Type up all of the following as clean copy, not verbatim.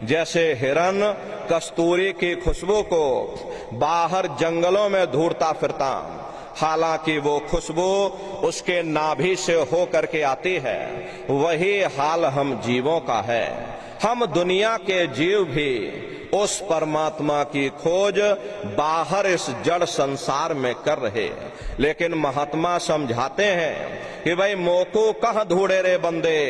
जैसे हिरन कस्तूरी की खुशबू को बाहर जंगलों में ढूंढता फिरता, हालांकि वो खुशबू उसके नाभि से होकर के आती है, वही हाल हम जीवों का है। हम दुनिया के जीव भी उस परमात्मा की खोज बाहर इस जड़ संसार में कर रहे, लेकिन महात्मा समझाते हैं कि भाई मोको कहाँ ढूंढे रे बंदे,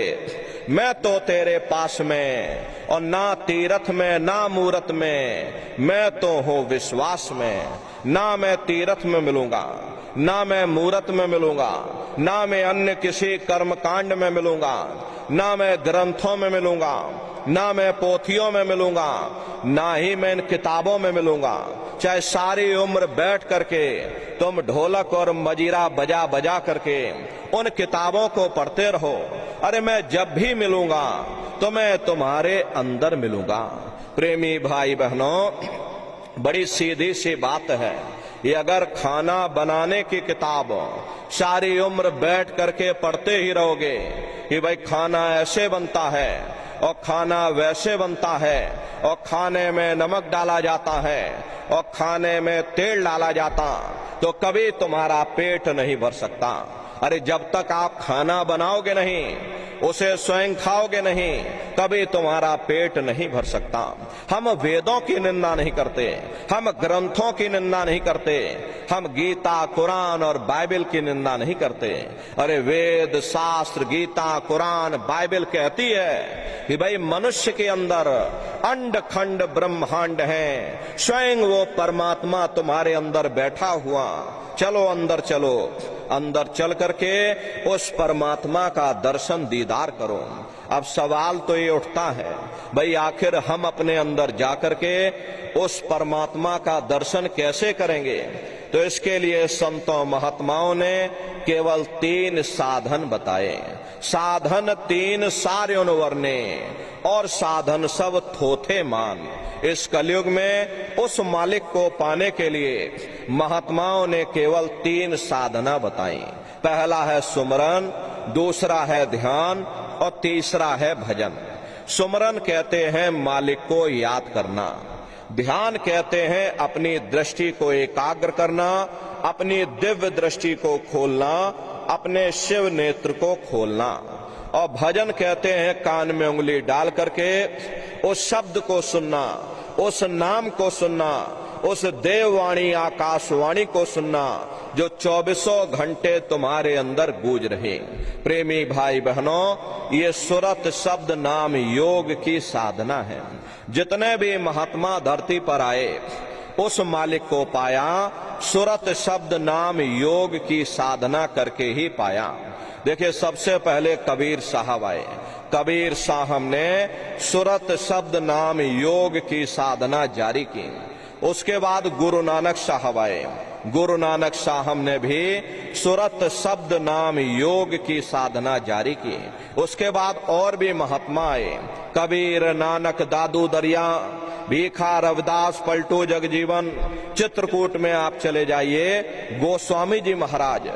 मैं तो तेरे पास में, और ना तीरथ में ना मूरत में, मैं तो हूँ विश्वास में। ना मैं तीरथ में मिलूंगा, ना मैं मूरत में मिलूंगा, ना मैं अन्य किसी कर्मकांड में मिलूंगा, ना मैं ग्रंथों में मिलूंगा, ना मैं पोथियों में मिलूंगा, ना ही मैं इन किताबों में मिलूंगा। चाहे सारी उम्र बैठ करके तुम ढोलक और मजीरा बजा बजा करके उन किताबों को पढ़ते रहो, अरे मैं जब भी मिलूंगा तो मैं तुम्हारे अंदर मिलूंगा। प्रेमी भाई बहनों, बड़ी सीधी सी बात है, ये अगर खाना बनाने की किताब सारी उम्र बैठ करके पढ़ते ही रहोगे कि भाई खाना ऐसे बनता है और खाना वैसे बनता है, और खाने में नमक डाला जाता है और खाने में तेल डाला जाता, तो कभी तुम्हारा पेट नहीं भर सकता। अरे जब तक आप खाना बनाओगे नहीं, उसे स्वयं खाओगे नहीं, कभी तुम्हारा पेट नहीं भर सकता। हम वेदों की निंदा नहीं करते, हम ग्रंथों की निंदा नहीं करते, हम गीता कुरान और बाइबल की निंदा नहीं करते। अरे वेद शास्त्र गीता कुरान बाइबल कहती है कि भाई मनुष्य के अंदर अंड खंड ब्रह्मांड है, स्वयं वो परमात्मा तुम्हारे अंदर बैठा हुआ। चलो अंदर चलो, अंदर चल करके उस परमात्मा का दर्शन दीदार करो। अब सवाल तो ये उठता है, भाई आखिर हम अपने अंदर जाकर के उस परमात्मा का दर्शन कैसे करेंगे? तो इसके लिए संतों महात्माओं ने केवल 3 साधन बताए। साधन 3 सार्योन वर्णे, और साधन सब थोथे मान। इस कलयुग में उस मालिक को पाने के लिए महात्माओं ने केवल 3 साधना बताई। पहला है सुमरन, दूसरा है ध्यान, और तीसरा है भजन। सुमरन कहते हैं मालिक को याद करना, ध्यान कहते हैं अपनी दृष्टि को एकाग्र करना, अपनी दिव्य दृष्टि को खोलना, अपने शिव नेत्र को खोलना, और भजन कहते हैं कान में उंगली डाल करके उस शब्द को सुनना, उस नाम को सुनना, उस देववाणी आकाशवाणी को सुनना जो 24 घंटे तुम्हारे अंदर गूंज रहे। प्रेमी भाई बहनों, ये सुरत शब्द नाम योग की साधना है। जितने भी महात्मा धरती पर आए उस मालिक को पाया, सुरत शब्द नाम योग की साधना करके ही पाया। देखिए, सबसे पहले कबीर साहब आए। कबीर साहब ने सुरत शब्द नाम योग की साधना जारी की। उसके बाद गुरु नानक साहब आए। गुरु नानक साहब ने भी सुरत शब्द नाम योग की साधना जारी की। उसके बाद और भी महात्मा आए, कबीर, नानक, दादू दरिया, भीखा, रविदास, पलटू जगजीवन। चित्रकूट में आप चले जाइए, गोस्वामी जी महाराज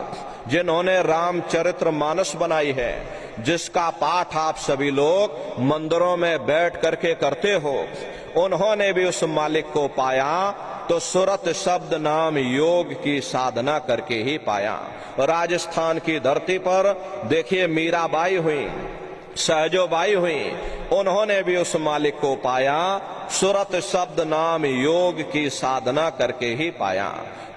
जिन्होंने रामचरित्र मानस बनाई है, जिसका पाठ आप सभी लोग मंदिरों में बैठ करके करते हो, उन्होंने भी उस मालिक को पाया तो सुरत शब्द नाम योग की साधना करके ही पाया। राजस्थान की धरती पर देखिए मीराबाई हुई, सहजोबाई हुई, उन्होंने भी उस मालिक को पाया, सुरत शब्द नाम योग की साधना करके ही पाया।